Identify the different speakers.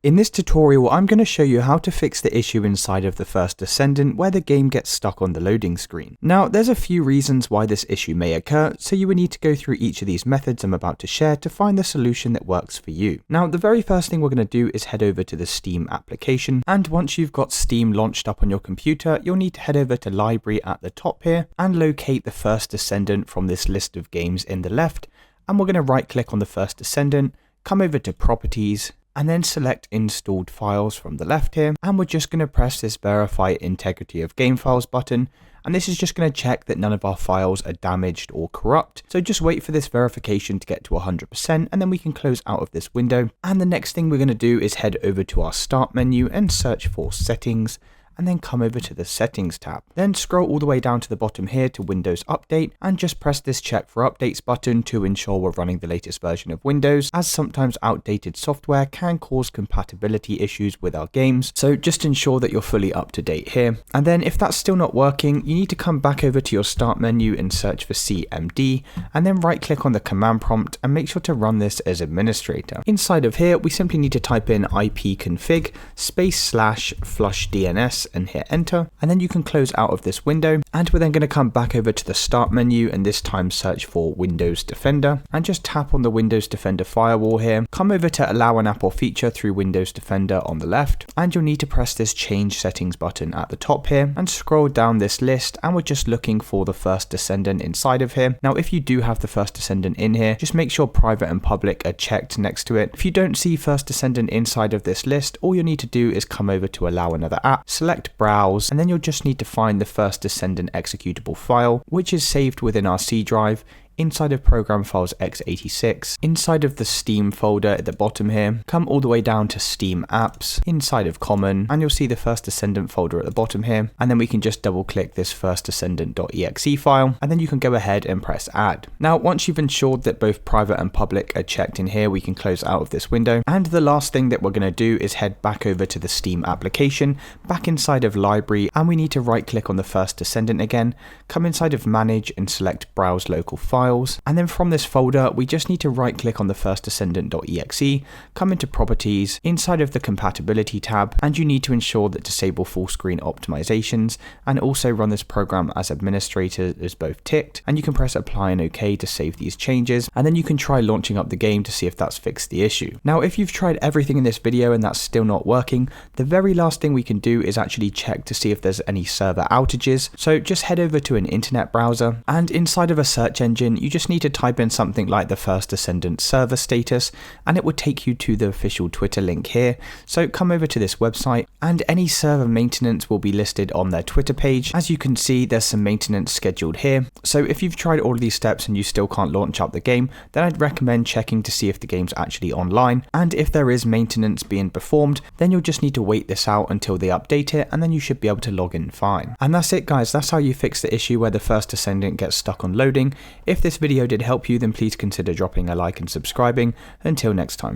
Speaker 1: In this tutorial, I'm going to show you how to fix the issue inside of the first Descendant where the game gets stuck on the loading screen. Now, there's a few reasons why this issue may occur, so you will need to go through each of these methods I'm about to share to find the solution that works for you. Now, the very first thing we're going to do is head over to the Steam application, and once you've got Steam launched up on your computer, you'll need to head over to Library at the top here and locate the first Descendant from this list of games in the left, and we're going to right click on the first Descendant, come over to Properties, and then select Installed Files from the left here, and we're just going to press this Verify Integrity of Game Files button, and this is just going to check that none of our files are damaged or corrupt. So just wait for this verification to get to 100%, and then we can close out of this window. And the next thing we're going to do is head over to our Start menu and search for Settings, and then come over to the Settings tab. Then scroll all the way down to the bottom here to Windows Update, and just press this Check for Updates button to ensure we're running the latest version of Windows, as sometimes outdated software can cause compatibility issues with our games. So just ensure that you're fully up to date here. And then if that's still not working, you need to come back over to your Start menu and search for CMD, and then right click on the command prompt and make sure to run this as administrator. Inside of here, we simply need to type in ipconfig /flush DNS and hit enter, and then you can close out of this window, and we're then going to come back over to the Start menu and this time search for Windows Defender, and just tap on the Windows Defender firewall here, come over to Allow an app or feature through Windows Defender on the left, and you'll need to press this Change Settings button at the top here and scroll down this list, and we're just looking for the first Descendant inside of here. Now if you do have the first Descendant in here, just make sure private and public are checked next to it. If you don't see first Descendant inside of this list, all you'll need to do is come over to Allow another app, select Browse, and then you'll just need to find the first Descendant executable file, which is saved within our C drive inside of Program Files x86, inside of the Steam folder at the bottom here, come all the way down to Steam Apps, inside of Common, and you'll see the first Descendant folder at the bottom here, and then we can just double click this first Descendant.exe file, and then you can go ahead and press Add. Now once you've ensured that both private and public are checked in here, we can close out of this window, and the last thing that we're going to do is head back over to the Steam application, back inside of Library, and we need to right click on the first Descendant again, come inside of Manage and select Browse Local Files, and then from this folder we just need to right click on the first Descendant.exe, come into Properties, inside of the Compatibility tab, and you need to ensure that Disable Full Screen Optimizations and also run this program as administrator is both ticked, and you can press Apply and OK to save these changes, and then you can try launching up the game to see if that's fixed the issue. Now if you've tried everything in this video and that's still not working, the very last thing we can do is actually check to see if there's any server outages. So just head over to an internet browser, and inside of a search engine you just need to type in something like the first Descendant server status, and it will take you to the official Twitter link here. So come over to this website, and any server maintenance will be listed on their Twitter page. As you can see, there's some maintenance scheduled here. So if you've tried all of these steps and you still can't launch up the game, then I'd recommend checking to see if the game's actually online, and if there is maintenance being performed, then you'll just need to wait this out until they update it, and then you should be able to log in fine. And that's it guys, that's how you fix the issue where the first Descendant gets stuck on loading. If this video did help you, then please consider dropping a like and subscribing. Until next time.